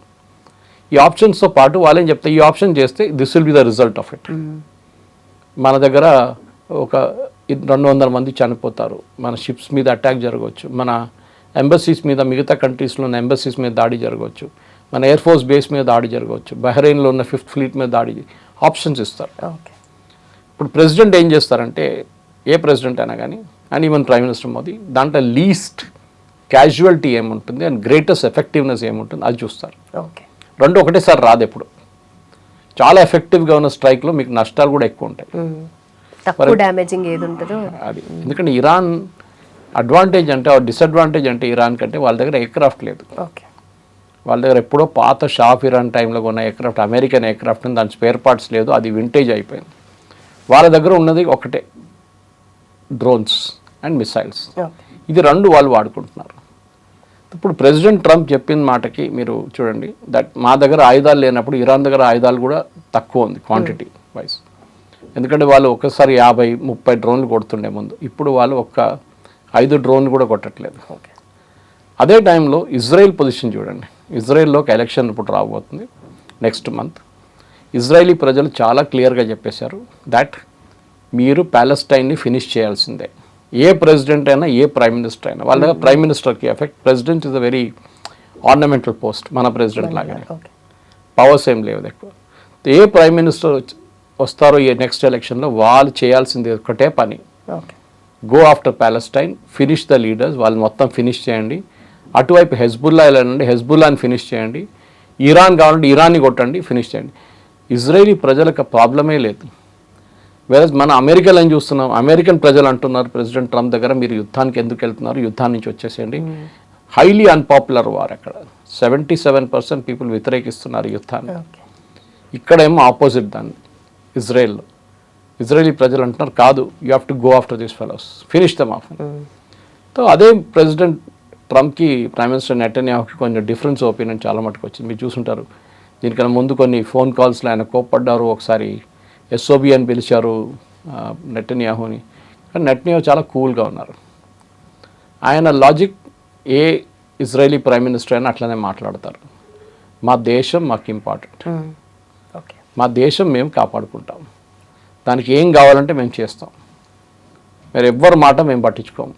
ఈ ఆప్షన్స్తో పాటు వాళ్ళేం చెప్తారు, ఈ ఆప్షన్ చేస్తే this will be the result of it. మన దగ్గర ఒక 200 మంది చనిపోతారు, మన షిప్స్ మీద అటాక్ జరగవచ్చు, మన ఎంబసీస్ మీద, మిగతా కంట్రీస్లో ఉన్న ఎంబసీస్ మీద దాడి జరగవచ్చు, మన ఎయిర్ ఫోర్స్ బేస్ మీద దాడి జరగవచ్చు, బహ్రెయిన్లో ఉన్న 5th ఫ్లీట్ మీద దాడి, ఆప్షన్స్ ఇస్తారు. ఇప్పుడు ప్రెసిడెంట్ ఏం చేస్తారంటే, ఏ ప్రెసిడెంట్ అయినా కానీ, and even prime minister Modi, దాంట్లో లీస్ట్ క్యాజువాలిటీ ఏముంటుంది అండ్ గ్రేటెస్ట్ ఎఫెక్టివ్నెస్ ఏముంటుంది అది చూస్తారు. రెండు ఒకటేసారి రాదు. ఎప్పుడు చాలా ఎఫెక్టివ్గా ఉన్న స్ట్రైక్లో మీకు నష్టాలు కూడా ఎక్కువ ఉంటాయి, తక్కువ డ్యామేజింగ్ ఏది ఉంటుందో అది. ఎందుకంటే ఇరాన్ అడ్వాంటేజ్ అంటే, డిసడ్వాంటేజ్ అంటే ఇరాన్ కంటే వాళ్ళ దగ్గర ఎయిర్క్రాఫ్ట్ లేదు. వాళ్ళ దగ్గర ఎప్పుడో పాత షాఫ్ ఇరాన్ టైంలో ఉన్న ఎయిర్క్రాఫ్ట్, అమెరికన్ ఎయిర్క్రాఫ్ట్, దాని స్పేర్ పార్ట్స్ లేదు, అది వింటేజ్ అయిపోయింది. వాళ్ళ దగ్గర ఉన్నది ఒకటే, డ్రోన్స్ అండ్ మిసైల్స్. ఇది రెండు వాళ్ళు వాడుకుంటున్నారు. ఇప్పుడు ప్రెసిడెంట్ ట్రంప్ చెప్పిన మాటకి మీరు చూడండి, దట్ మా దగ్గర ఆయుధాలు లేనప్పుడు ఇరాన్ దగ్గర ఆయుధాలు కూడా తక్కువ ఉంది క్వాంటిటీ వైజ్. ఎందుకంటే వాళ్ళు ఒకసారి 50-30 డ్రోన్లు కొడుతుండే ముందు, ఇప్పుడు వాళ్ళు 5 డ్రోన్లు కూడా కొట్టట్లేదు. అదే టైంలో ఇజ్రాయెల్ పొజిషన్ చూడండి. ఇజ్రాయెల్లోకి ఎలక్షన్ ఇప్పుడు రాబోతుంది నెక్స్ట్ మంత్. ఇజ్రాయలీ ప్రజలు చాలా క్లియర్గా చెప్పేశారు దట్ మీరు ప్యాలెస్టైన్ని ఫినిష్ చేయాల్సిందే. ఏ ప్రెసిడెంట్ అయినా, ఏ ప్రైమ్ మినిస్టర్ అయినా. వాళ్ళ దగ్గర ప్రైమ్ మినిస్టర్కి effect, president is a very ornamental post, మన ప్రెసిడెంట్ లాగానే పవర్స్ ఏం లేవు ఎక్కువ. ఏ ప్రైమ్ మినిస్టర్ వస్తారో ఈ నెక్స్ట్ ఎలక్షన్లో వాళ్ళు చేయాల్సింది ఒకటే పని, go after Palestine, finish the leaders, వాళ్ళు మొత్తం ఫినిష్ చేయండి. అటువైపు హెజ్బుల్లా వెళ్ళండి, హెజ్బుల్లాని ఫినిష్ చేయండి. ఇరాన్ కావాలంటే ఇరాన్ని కొట్టండి, ఫినిష్ చేయండి. ఇజ్రాయేలీ ప్రజలకు ప్రాబ్లమే లేదు. వేరే మన అమెరికాలో ఏం చూస్తున్నాం, అమెరికన్ ప్రజలు అంటున్నారు ప్రెసిడెంట్ ట్రంప్ దగ్గర, మీరు యుద్ధానికి ఎందుకు వెళ్తున్నారు, యుద్ధాన్ని నుంచి వచ్చేసేయండి. హైలీ అన్పాపులర్ వార్ అక్కడ, 77% పీపుల్ వ్యతిరేకిస్తున్నారు యుద్ధాన్ని. ఇక్కడేమో ఆపోజిట్ దాన్ని ఇజ్రాయెల్లో. ఇజ్రాయలీ ప్రజలు అంటున్నారు కాదు, you have to go after this fellows, finish them off. So అదే ప్రెసిడెంట్ ట్రంప్కి ప్రైమ్ మినిస్టర్ నెటన్యాహుకి కొంచెం డిఫరెన్స్ ఒపీనియన్ చాలా మటుకు వచ్చింది. మీరు చూసుంటారు, దీనికన్నా ముందు కొన్ని ఫోన్ కాల్స్లో ఆయన కోప్పడ్డారు. ఒకసారి SOB అని పిలిచారు నెటన్యాహుని, కానీ నెట్న్యాహు చాలా కూల్గా ఉన్నారు. ఆయన లాజిక్ ఏ ఇజ్రాయలీ ప్రైమ్ మినిస్టర్ అయినా అట్లనే మాట్లాడతారు. మా దేశం మాకు ఇంపార్టెంట్, ఓకే, మా దేశం మేము కాపాడుకుంటాం, దానికి ఏం కావాలంటే మేము చేస్తాం, మీరు ఎవ్వరి మాట మేము పట్టించుకోము,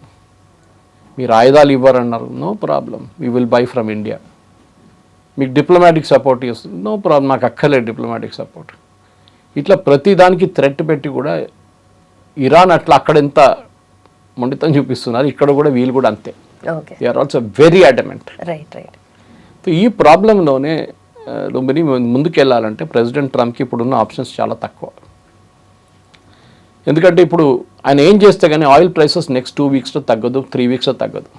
మీరు ఆయుధాలు ఇవ్వరన్నారు, no problem, we will buy from India, మీకు డిప్లొమాటిక్ సపోర్ట్ ఇస్తుంది, నో ప్రాబ్లం, నాకు అక్కర్లేదు డిప్లొమాటిక్ సపోర్ట్. ఇట్లా ప్రతిదానికి థ్రెట్ పెట్టి కూడా ఇరాన్ అట్లా అక్కడ ఎంత మొండితం చూపిస్తున్నారు, ఇక్కడ కూడా వీళ్ళు కూడా అంతే. Okay, they are also very adamant. Right right. ఈ ప్రాబ్లంలోనే లుంబిని ముందుకెళ్ళాలంటే ప్రెసిడెంట్ ట్రంప్కి ఇప్పుడున్న ఆప్షన్స్ చాలా తక్కువ. ఎందుకంటే ఇప్పుడు ఆయన ఏం చేస్తే కానీ ఆయిల్ ప్రైసెస్ నెక్స్ట్ 2 వీక్స్లో తగ్గదు, 3 వీక్స్లో తగ్గదు.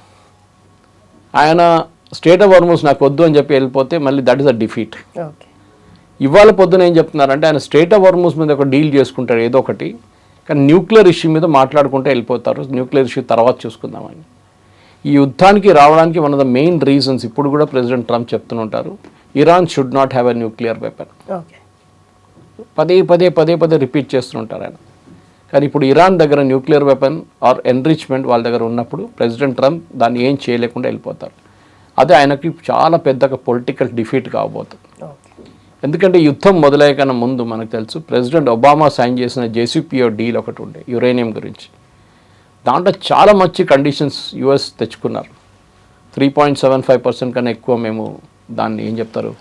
ఆయన స్టేట్ ఆఫ్ హార్మోస్ నాకు వద్దు అని చెప్పి వెళ్ళిపోతే మళ్ళీ that is a defeat. Okay, ఇవాళ పొద్దున ఏం చెప్తున్నారంటే ఆయన స్టేట్ ఆఫ్ హార్మోస్ మీద ఒక డీల్ చేసుకుంటారు ఏదో ఒకటి, కానీ న్యూక్లియర్ ఇష్యూ మీద మాట్లాడుకుంటే వెళ్ళిపోతారు, న్యూక్లియర్ ఇష్యూ తర్వాత చూసుకుందామని. ఈ యుద్ధానికి రావడానికి one of the main reasons ఇప్పుడు కూడా ప్రెసిడెంట్ ట్రంప్ చెప్తుంటారు, Iran should not have a nuclear weapon. Okay, పదే పదే పదే పదే రిపీట్ చేస్తుంటారు ఆయన. కానీ ఇప్పుడు ఇరాన్ దగ్గర న్యూక్లియర్ వెపన్ ఆర్ ఎన్రిచ్మెంట్ వాళ్ళ దగ్గర ఉన్నప్పుడు ప్రెసిడెంట్ ట్రంప్ దాన్ని ఏం చేయలేకుండా వెళ్ళిపోతారు. అదే ఆయనకి చాలా పెద్దగా పొలిటికల్ డిఫీట్ కాబోతుంది. ఎందుకంటే యుద్ధం మొదలయ్యే కన్నా ముందు మనకు తెలుసు ప్రెసిడెంట్ ఒబామా సైన్ చేసిన JCPO డీల్ ఒకటి ఉండే యురేనియం గురించి. దాంట్లో చాలా మంచి కండిషన్స్ యుఎస్ తెచ్చుకున్నారు. 3.75% కన్నా ఎక్కువ మేము దాన్ని ఏం చెప్తారు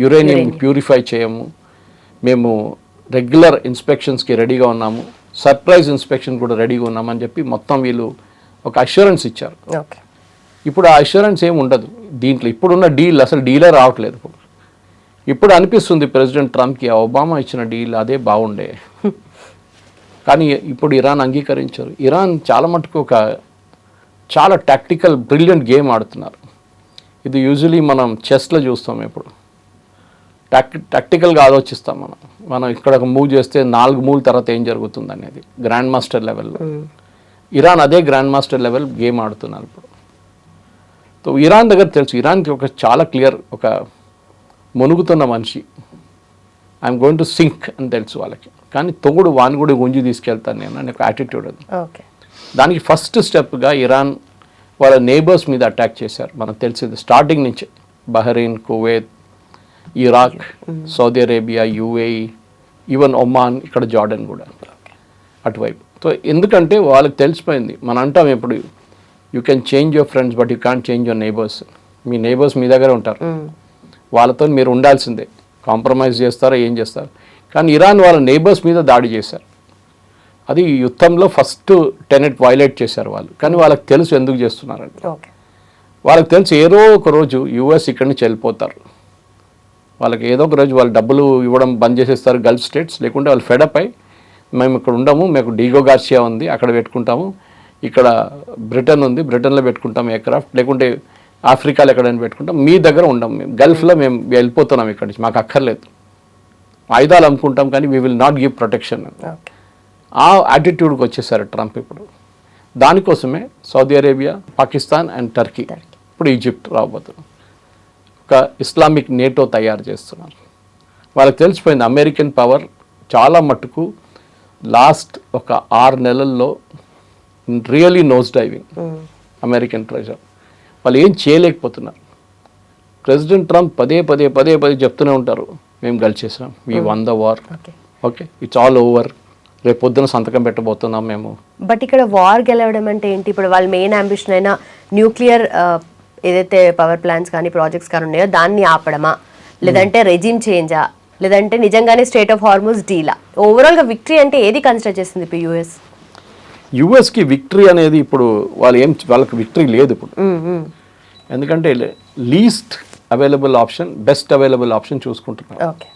యురేనియం ప్యూరిఫై చేయము, మేము రెగ్యులర్ ఇన్స్పెక్షన్స్కి రెడీగా ఉన్నాము, సర్ప్రైజ్ ఇన్స్పెక్షన్ కూడా రెడీగా ఉన్నామని చెప్పి మొత్తం వీళ్ళు ఒక అష్యూరెన్స్ ఇచ్చారు. ఓకే, ఇప్పుడు ఆ అష్యూరెన్స్ ఏమి ఉండదు దీంట్లో. ఇప్పుడున్న డీల్ అసలు డీలే రావట్లేదు. ఇప్పుడు అనిపిస్తుంది ప్రెసిడెంట్ ట్రంప్కి ఒబామా ఇచ్చిన డీల్ అదే బాగుండే, కానీ ఇప్పుడు ఇరాన్ అంగీకరించారు. ఇరాన్ చాలా మటుకు ఒక చాలా టాక్టికల్ బ్రిలియంట్ గేమ్ ఆడుతున్నారు. ఇది యూజువలీ మనం చెస్లో చూస్తాం, ఇప్పుడు టాక్టికల్గా ఆలోచిస్తాం మనం ఇక్కడ ఒక మూవ్ చేస్తే 4 మూవ్ తర్వాత ఏం జరుగుతుంది అనేది గ్రాండ్ మాస్టర్ లెవెల్లో. ఇరాన్ అదే గ్రాండ్ మాస్టర్ లెవెల్ గేమ్ ఆడుతున్నారు ఇప్పుడు. సో ఇరాన్ దగ్గర తెలుసు, ఇరాన్కి ఒక చాలా క్లియర్ ఒక మునుగుతున్న మనిషి, ఐఎమ్ గోయింగ్ టు సింక్ అని తెలుసు వాళ్ళకి, కానీ తొగుడు వాని కూడా గుంజి తీసుకెళ్తాను నేను అని ఒక యాటిట్యూడ్ అది. ఓకే, దానికి ఫస్ట్ స్టెప్గా ఇరాన్ వాళ్ళ నేబర్స్ మీద అటాక్ చేశారు. మనకు తెలిసింది స్టార్టింగ్ నుంచి Bahrain, Kuwait, Iraq, Saudi Arabia, UAE, even Oman, ఇక్కడ జార్డన్ కూడా అటువైపు. సో ఎందుకంటే వాళ్ళకి తెలిసిపోయింది, మనం అంటాం ఎప్పుడు you can change your friends but you can't change your neighbours. మీ నేబర్స్ మీ దగ్గర ఉంటారు, వాళ్ళతో మీరు ఉండాల్సిందే, కాంప్రమైజ్ చేస్తారో ఏం చేస్తారు. కానీ ఇరాన్ వాళ్ళ నేబర్స్ మీద దాడి చేశారు. అది యుద్ధంలో ఫస్ట్ టెనెట్ వైలేట్ చేశారు వాళ్ళు. కానీ వాళ్ళకి తెలుసు ఎందుకు చేస్తున్నారండి. ఓకే, వాళ్ళకి తెలుసు ఏదో ఒక రోజు US ఇక్కడి నుంచి వెళ్ళిపోతారు. వాళ్ళకి ఏదో ఒక రోజు వాళ్ళు డబ్బులు ఇవ్వడం బంద్ చేసేస్తారు గల్ఫ్ స్టేట్స్, లేకుంటే వాళ్ళు ఫెడప్ అయి మేము ఇక్కడ ఉండము, మేము డిగో గార్సియా ఉంది అక్కడ పెట్టుకుంటాము, ఇక్కడ బ్రిటన్ ఉంది బ్రిటన్లో పెట్టుకుంటాం ఎయిర్క్రాఫ్ట్, లేకుంటే ఆఫ్రికాలో ఎక్కడైనా పెట్టుకుంటాం, మీ దగ్గర ఉండం, మేము గల్ఫ్లో మేము వెళ్ళిపోతున్నాం ఇక్కడి నుంచి, మాకు అక్కర్లేదు, ఆయుధాలు అమ్ముకుంటాం కానీ we will not give protection. ఆ యాటిట్యూడ్కి వచ్చేసారు ట్రంప్ ఇప్పుడు. దానికోసమే Saudi Arabia, Pakistan and Turkey, ఇప్పుడు ఈజిప్ట్ రాబోతున్నారు. ఒక ఇస్లామిక్ నేటో తయారు చేస్తున్నారు. వాళ్ళకి తెలిసిపోయింది అమెరికన్ పవర్ చాలా మట్టుకు లాస్ట్ ఒక 6 నెలల్లో really nose diving American pressure. వాళ్ళు ఏం చేయలేకపోతున్నారు. ప్రెసిడెంట్ ట్రంప్ పదే పదే పదే పదే చెప్తూనే ఉంటారు, మేము గెలిచేసాం, we won the war, okay it's all over, రేపు పొద్దున సంతకం పెట్టబోతున్నాం మేము. బట్ ఇక్కడ వార్ గెలవడం అంటే ఏంటి? ఇప్పుడు వాళ్ళ మెయిన్ అంబిషన్ అయినా న్యూక్లియర్ ఏదైతే పవర్ ప్లాంట్స్ కానీ ప్రాజెక్ట్స్ కానీ ఉన్నాయో దాన్ని ఆపడమా, లేదంటే రెజిమ్ చేంజా, లేదంటే నిజంగానే స్టేట్ ఆఫ్ హార్మోస్ డీలా? ఓవరాల్గా విక్టరీ అంటే ఏది కన్సిడర్ చేస్తుంది ఇప్పుడు యుఎస్కి విక్టరీ అనేది ఇప్పుడు వాళ్ళకి విక్టరీ లేదు ఇప్పుడు. ఎందుకంటే least available option, best available option చూసుకుంటున్నారు. ఓకే,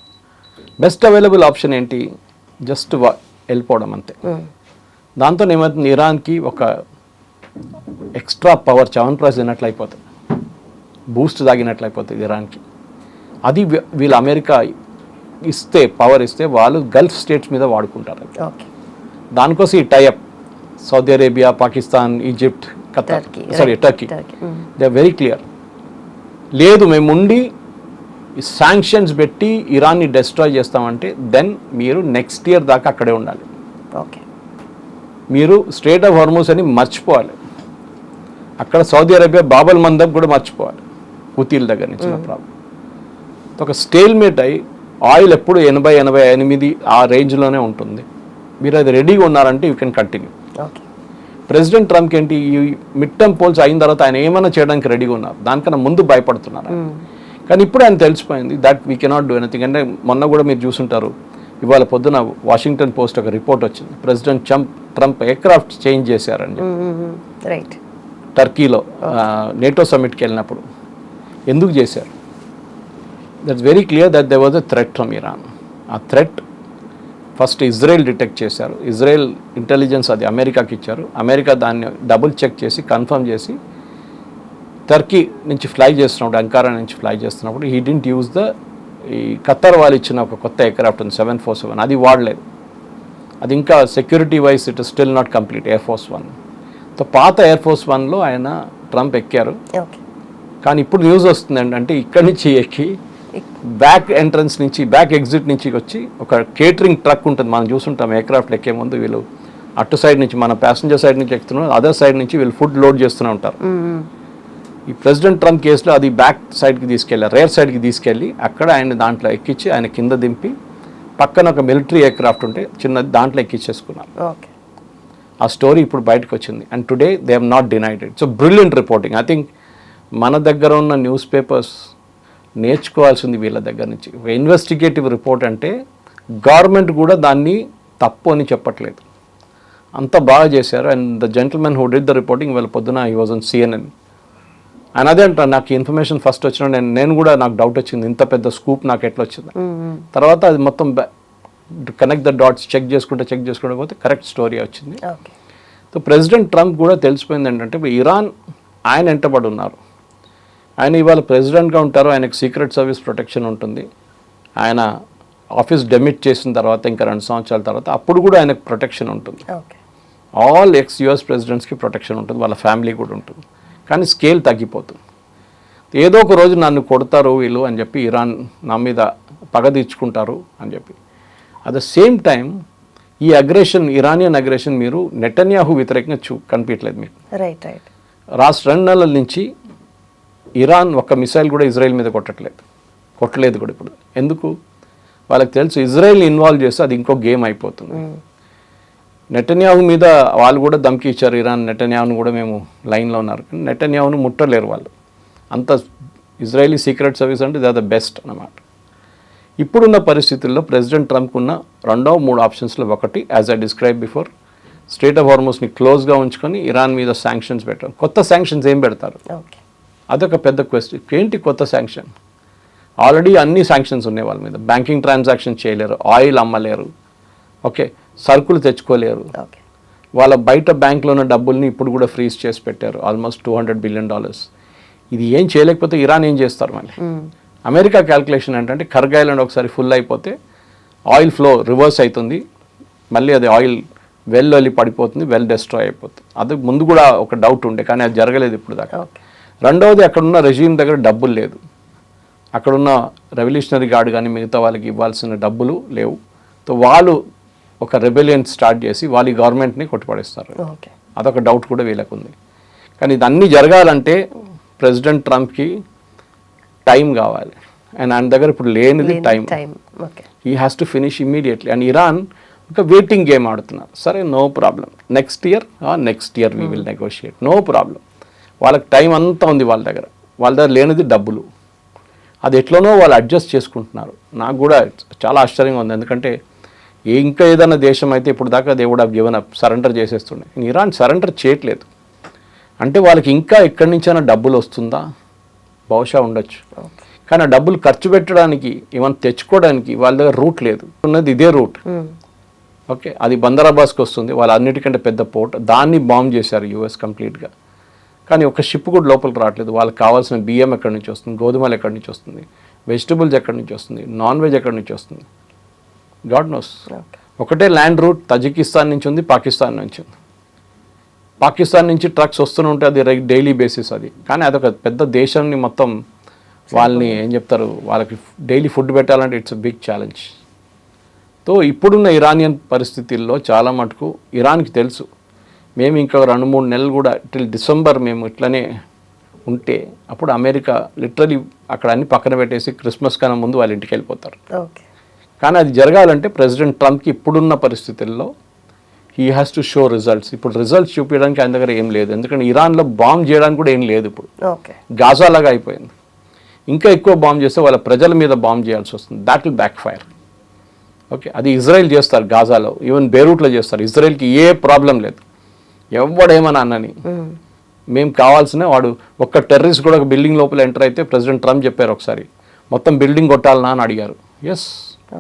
బెస్ట్ అవైలబుల్ ఆప్షన్ ఏంటి? జస్ట్ వెళ్ళిపోవడం అంతే. దాంతో ఏమవుతుంది, ఇరాన్కి ఒక ఎక్స్ట్రా పవర్ చవన్ ప్రైస్ తిన్నట్లు అయిపోతుంది, బూస్ట్ తాగినట్లు అయిపోతుంది ఇరాన్కి. అది వీళ్ళు అమెరికా ఇస్తే, పవర్ ఇస్తే వాళ్ళు గల్ఫ్ స్టేట్స్ మీద వాడుకుంటారు. దానికోసం ఈ tie up Saudi Arabia, Pakistan, Egypt, Qatar, Turkey, they are very clear. లేదు మేము ఉండి శాంక్షన్స్ పెట్టి ఇరాన్ని డెస్ట్రాయ్ చేస్తామంటే దెన్ మీరు నెక్స్ట్ ఇయర్ దాకా అక్కడే ఉండాలి. ఓకే, మీరు స్ట్రేట్ ఆఫ్ హార్మోస్ అని మర్చిపోవాలి. అక్కడ సౌదీ అరేబియా బాబల్ మందబ్ కూడా మర్చిపోవాలి, హుతీల దగ్గర నుంచి ప్రాబ్లం. ఒక స్టేల్మేట్ అయి ఆయిల్ ఎప్పుడు 80-88 ఆ రేంజ్లోనే ఉంటుంది. మీరు అది రెడీగా ఉన్నారంటే you can continue. Okay. President ట్రంప్కి ఏంటి, ఈ మిడ్ టర్మ్ పోల్స్ అయిన తర్వాత ఆయన ఏమైనా చేయడానికి రెడీగా ఉన్నారు, దానికన్నా ముందు భయపడుతున్నారు. కానీ ఇప్పుడు ఆయన తెలిసిపోయింది that we cannot do anything. అంటే మొన్న కూడా మీరు చూసుంటారు, ఇవాళ పొద్దున వాషింగ్టన్ పోస్ట్ ఒక రిపోర్ట్ వచ్చింది, ప్రెసిడెంట్ ట్రంప్ ఎయిర్క్రాఫ్ట్ చేంజ్ చేశారని రైట్, టర్కీలో నేటో సమ్మిట్కి వెళ్ళినప్పుడు. ఎందుకు చేశారు? That's very clear that they was a threat from Iran. ఆ థ్రెట్ ఫస్ట్ ఇజ్రాయెల్ డిటెక్ట్ చేశారు, ఇజ్రాయెల్ ఇంటెలిజెన్స్ అది అమెరికాకి ఇచ్చారు, అమెరికా దాన్ని డబుల్ చెక్ చేసి కన్ఫర్మ్ చేసి టర్కీ నుంచి ఫ్లై చేస్తున్నప్పుడు, అంకారా నుంచి ఫ్లై చేస్తున్నప్పుడు హీ డింట్ యూజ్ ఈ ఖత్తర్ వాళ్ళు ఇచ్చిన ఒక కొత్త ఎయిర్క్రాఫ్ట్ ఉంది 747, అది వాడలేదు. అది ఇంకా security wise it is still not complete, air force 1. So పాత ఎయిర్ ఫోర్స్ 1లో ఆయన ట్రంప్ ఎక్కారు. కానీ ఇప్పుడు న్యూస్ వస్తుంది ఏంటంటే ఇక్కడి నుంచి ఎక్కి బ్యాక్ ఎంట్రన్స్ నుంచి, బ్యాక్ ఎగ్జిట్ నుంచి వచ్చి ఒక కేటరింగ్ ట్రక్ ఉంటుంది, మనం చూస్తుంటాం ఎయిర్క్రాఫ్ట్ ఎక్కే ముందు వీళ్ళు అటు సైడ్ నుంచి, మన ప్యాసింజర్ సైడ్ నుంచి ఎక్కుతున్నారు, అదర్ సైడ్ నుంచి వీళ్ళు ఫుడ్ లోడ్ చేస్తూనే ఉంటారు. ఈ ప్రెసిడెంట్ ట్రంప్ కేసులో అది బ్యాక్ సైడ్కి తీసుకెళ్ళారు, రేర్ సైడ్కి తీసుకెళ్ళి అక్కడ ఆయన దాంట్లో ఎక్కించి ఆయన కింద దింపి పక్కన ఒక మిలిటరీ ఎయిర్క్రాఫ్ట్ ఉంటే చిన్న దాంట్లో ఎక్కించేసుకున్నారు. ఆ స్టోరీ ఇప్పుడు బయటకు వచ్చింది and today they have not denied it. So brilliant reporting. I think మన దగ్గర ఉన్న న్యూస్ పేపర్స్ నేర్చుకోవాల్సింది వీళ్ళ దగ్గర నుంచి. ఇన్వెస్టిగేటివ్ రిపోర్ట్ అంటే గవర్నమెంట్ కూడా దాన్ని తప్పు అని చెప్పట్లేదు, అంత బాగా చేశారు. And the gentlemen who did the reporting వాళ్ళ పొద్దున హీ వాజ్ ఆన్ CNN. ఆయన అదే అంటారు, నాకు ఇన్ఫర్మేషన్ ఫస్ట్ వచ్చిన నేను కూడా నాకు డౌట్ వచ్చింది, ఇంత పెద్ద స్కూప్ నాకు ఎట్లా వచ్చింది. తర్వాత అది మొత్తం కనెక్ట్ ద డాట్స్ చెక్ చేసుకుంటే పోతే కరెక్ట్ స్టోరీ వచ్చింది. సో ప్రెసిడెంట్ ట్రంప్ కూడా తెలిసిపోయింది ఏంటంటే ఇరాన్ ఆయన వెంటబడి ఉన్నారు. ఆయన ఇవాళ ప్రెసిడెంట్గా ఉంటారు, ఆయనకు సీక్రెట్ సర్వీస్ ప్రొటెక్షన్ ఉంటుంది. ఆయన ఆఫీస్ డెమిట్ చేసిన తర్వాత ఇంకా 2 సంవత్సరాల తర్వాత అప్పుడు కూడా ఆయనకు ప్రొటెక్షన్ ఉంటుంది. ఆల్ US ప్రెసిడెంట్స్కి ప్రొటెక్షన్ ఉంటుంది, వాళ్ళ ఫ్యామిలీ కూడా ఉంటుంది. కానీ స్కేల్ తగ్గిపోతుంది. ఏదో ఒక రోజు నన్ను కొడతారు వీళ్ళు అని చెప్పి ఇరాన్ నా మీద పగ తీర్చుకుంటారు అని చెప్పి. అట్ ద సేమ్ టైం ఈ అగ్రెషన్, ఇరానియన్ అగ్రెషన్ మీరు నెటన్యాహు వ్యతిరేకంగా కనిపించలేదు మీకు. Right right. 2 నెలల నుంచి ఇరాన్ ఒక్క మిసైల్ కూడా ఇజ్రాయెల్ మీద కొట్టలేదు కూడా ఇప్పుడు. ఎందుకు? వాళ్ళకి తెలుసు ఇజ్రాయెల్ని ఇన్వాల్వ్ చేస్తే అది ఇంకో గేమ్ అయిపోతుంది. నెటన్యాహు మీద వాళ్ళు కూడా ధమ్కి ఇచ్చారు, ఇరాన్ నెటన్యాహును కూడా మేము లైన్లో ఉన్నారు, కానీ నెటన్యాహును ముట్టలేరు వాళ్ళు. అంత ఇజ్రాయలీ సీక్రెట్ సర్వీస్ అంటే దే ఆర్ ద బెస్ట్ అన్నమాట. ఇప్పుడున్న పరిస్థితుల్లో ప్రెసిడెంట్ ట్రంప్ ఉన్న 2-3 ఆప్షన్స్లో ఒకటి, as I describe before, strait of హార్మోస్ని క్లోజ్గా ఉంచుకొని ఇరాన్ మీద శాంక్షన్స్ పెట్టడం. కొత్త శాంక్షన్స్ ఏం పెడతారు? అదొక పెద్ద క్వశ్చన్. ఏంటి కొత్త శాంక్షన్? ఆల్రెడీ అన్ని శాంక్షన్స్ ఉన్నాయి వాళ్ళ మీద. బ్యాంకింగ్ ట్రాన్సాక్షన్ చేయలేరు, ఆయిల్ అమ్మలేరు, ఓకే, సరుకులు తెచ్చుకోలేరు. వాళ్ళ బయట బ్యాంక్లో ఉన్న డబ్బుల్ని ఇప్పుడు కూడా ఫ్రీజ్ చేసి పెట్టారు, ఆల్మోస్ట్ $200 బిలియన్. ఇది ఏం చేయలేకపోతే ఇరాన్ ఏం చేస్తారు మళ్ళీ? అమెరికా క్యాల్కులేషన్ ఏంటంటే కర్గ్ ఐలాండ్ ఒకసారి ఫుల్ అయిపోతే ఆయిల్ ఫ్లో రివర్స్ అవుతుంది, మళ్ళీ అది ఆయిల్ వెల్ వెళ్ళి పడిపోతుంది, వెల్ డెస్ట్రాయ్ అయిపోతుంది. అది ముందు కూడా ఒక డౌట్ ఉండే, కానీ అది జరగలేదు ఇప్పుడు దాకా. రెండవది, అక్కడున్న రెజీమ్ దగ్గర డబ్బులు లేదు, అక్కడున్న రెవల్యూషనరీ గార్డ్ కానీ మిగతా వాళ్ళకి ఇవ్వాల్సిన డబ్బులు లేవు. సో వాళ్ళు ఒక రెబెలియన్ స్టార్ట్ చేసి వాళ్ళ గవర్నమెంట్ని కొట్టుపడేస్తారు. అదొక డౌట్ కూడా వీళ్ళకు ఉంది. కానీ ఇదన్నీ జరగాలంటే ప్రెసిడెంట్ ట్రంప్కి టైం కావాలి, అండ్ ఆయన దగ్గర ఇప్పుడు లేనిది time. He has to finish immediately. And Iran ఒక వెయిటింగ్ గేమ్ ఆడుతున్నారు. సరే, no problem, next year we will negotiate, no problem. వాళ్ళకి టైం అంతా ఉంది వాళ్ళ దగ్గర లేనిది డబ్బులు. అది ఎట్లనో వాళ్ళు అడ్జస్ట్ చేసుకుంటున్నారు. నాకు కూడా చాలా ఆశ్చర్యంగా ఉంది, ఎందుకంటే ఇంకా ఏదైనా దేశం అయితే ఇప్పుడు దాకా they would have given up, surrender చేసేస్తుండే. ఇరాన్ సరెండర్ చేయట్లేదు. అంటే వాళ్ళకి ఇంకా ఎక్కడి నుంచైనా డబ్బులు వస్తుందా? బహుశా ఉండొచ్చు, కానీ ఆ డబ్బులు ఖర్చు పెట్టడానికి, ఏమైనా తెచ్చుకోవడానికి వాళ్ళ దగ్గర రూట్ లేదు. ఉన్నది ఇదే రూట్, ఓకే, అది బందరాబాస్కి వస్తుంది, వాళ్ళ అన్నిటికంటే పెద్ద పోర్ట్. దాన్ని బాంబ్ చేశారు US కంప్లీట్గా. కానీ ఒక షిప్ కూడా లోపలికి రావట్లేదు. వాళ్ళకి కావాల్సిన బియ్యం ఎక్కడి నుంచి వస్తుంది, గోధుమలు ఎక్కడి నుంచి వస్తుంది, వెజిటబుల్స్ ఎక్కడి నుంచి వస్తుంది, నాన్ వెజ్ ఎక్కడి నుంచి వస్తుంది, గాడ్ నోస్. ఒకటే ల్యాండ్ రూట్ తజికిస్తాన్ నుంచి ఉంది, పాకిస్తాన్ నుంచి ఉంది. పాకిస్తాన్ నుంచి ట్రక్స్ వస్తూనే ఉంటాయి, అది డైలీ బేసిస్ అది. కానీ అదొక పెద్ద దేశాన్ని మొత్తం వాళ్ళని ఏం చెప్తారు, వాళ్ళకి డైలీ ఫుడ్ పెట్టాలంటే it's a big challenge. So ఇప్పుడున్న ఇరానియన్ పరిస్థితుల్లో చాలా మటుకు ఇరాన్కి తెలుసు మేము ఇంకా 2-3 నెలలు కూడా టిల్ డిసెంబర్ మేము ఇట్లనే ఉంటే అప్పుడు అమెరికా లిటరలీ అక్కడ అన్ని పక్కన పెట్టేసి క్రిస్మస్ కన్నా ముందు వాళ్ళ ఇంటికి వెళ్ళిపోతారు. ఓకే. కానీ అది జరగాలంటే ప్రెసిడెంట్ ట్రంప్కి ఇప్పుడున్న పరిస్థితుల్లో he has to show results. ఇప్పుడు రిజల్ట్స్ చూపించడానికి ఆయన దగ్గర ఏం లేదు, ఎందుకంటే ఇరాన్లో బాంబ్ చేయడానికి కూడా ఏం లేదు. ఇప్పుడు ఓకే. గాజా లాగా అయిపోయింది. ఇంకా ఎక్కువ బాంబ్ చేస్తే వాళ్ళ ప్రజల మీద బాంబ్ చేయాల్సి వస్తుంది. That will back fire. Okay, అది ఇజ్రాయెల్ చేస్తారు గాజాలో, ఈవెన్ బేరూట్లో చేస్తారు. ఇజ్రాయెల్కి ఏ ప్రాబ్లం లేదు, ఎవడేమన్నా అన్నని. మేము కావాల్సిన వాడు ఒక్క టెర్రరిస్ట్ కూడా ఒక బిల్డింగ్ లోపల ఎంటర్ అయితే ప్రెసిడెంట్ ట్రంప్ చెప్పారు ఒకసారి మొత్తం బిల్డింగ్ కొట్టాలనా అని అడిగారు. Yes,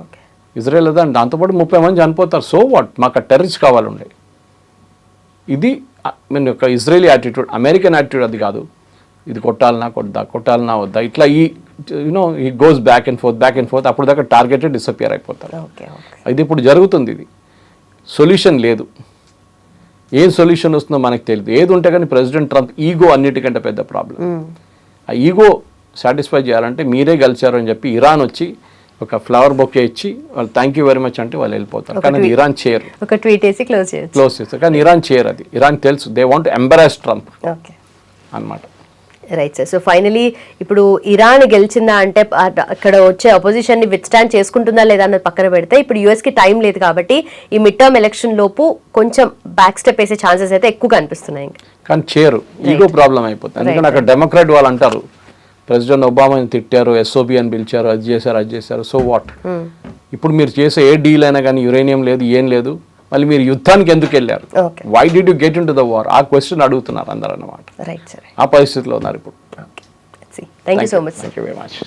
okay. ఇజ్రాయెల్ అదే, దాంతోపాటు 30 మంది చనిపోతారు. సో వాట్, మాకు ఆ టెర్రరిస్ట్ కావాలండే. ఇది మీన్ యొక్క ఇజ్రాయలీ యాటిట్యూడ్. అమెరికన్ యాటిట్యూడ్ అది కాదు. ఇది కొట్టాలనా వద్దా ఇట్లా ఈ గోస్ బ్యాక్ అండ్ ఫోర్త్. అప్పుడు దాకా టార్గెటెడ్ డిసపియర్ అయిపోతారు. ఓకే. ఓకే. ఇది ఇప్పుడు జరుగుతుంది. ఇది సొల్యూషన్ లేదు. ఏం సొల్యూషన్ వస్తుందో మనకు తెలియదు. ఏది ఉంటే కానీ ప్రెసిడెంట్ ట్రంప్ ఈగో అన్నిటికంటే పెద్ద ప్రాబ్లం. ఆ ఈగో సాటిస్ఫై చేయాలంటే మీరే గెలిచారు అని చెప్పి ఇరాన్ వచ్చి ఒక ఫ్లవర్ బొకే ఇచ్చి వాళ్ళు థ్యాంక్ యూ వెరీ మచ్ అంటే వాళ్ళు వెళ్ళిపోతారు. కానీ అది ఇరాన్ చేయరు. ఒక ట్వీట్ వేసి క్లోజ్ చేస్తారు. కానీ ఇరాన్ చేయరు. అది ఇరాన్ తెలుసు. They want embarrass Trump okay అన్నమాట. Right sir. సో ఫైనలీ ఇప్పుడు ఇరాన్ గెలిచిందా అంటే అక్కడ వచ్చే అపోజిషన్ ని విత్స్టాండ్ చేసుకుంటుందా లేదా అన్నది పక్కన పెడితే ఇప్పుడు యూఎస్ కి టైం లేదు కాబట్టి ఈ మిడ్ టర్మ్ ఎలక్షన్ లోపు కొంచెం బ్యాక్ స్టెప్ వేసే ఛాన్సెస్ అయితే ఎక్కువ కనిపిస్తున్నాయి. కానీ చేయరు. ఈగో ప్రాబ్లం అయిపోతుంది. ఎందుకంటే అక్కడ డెమోక్రాట్ వాళ్ళు అంటారు ప్రెసిడెంట్ ఒబామాని తిట్టారు, ఎస్ఓబి అని పిలిచారు, అది చేశారు. సో వాట్, ఇప్పుడు మీరు చేసే ఏ డీల్ అయినా కానీ యురేనియం లేదు, ఏం లేదు, మళ్ళీ మీరు యుద్ధానికి ఎందుకు వెళ్ళారు, why did you get into the war, ఆ క్వశ్చన్ అడుగుతున్నారు అందరూ అన్నమాట. ఆ పరిస్థితిలో ఉన్నారు ఇప్పుడు. Thank you so much. Thank you very much.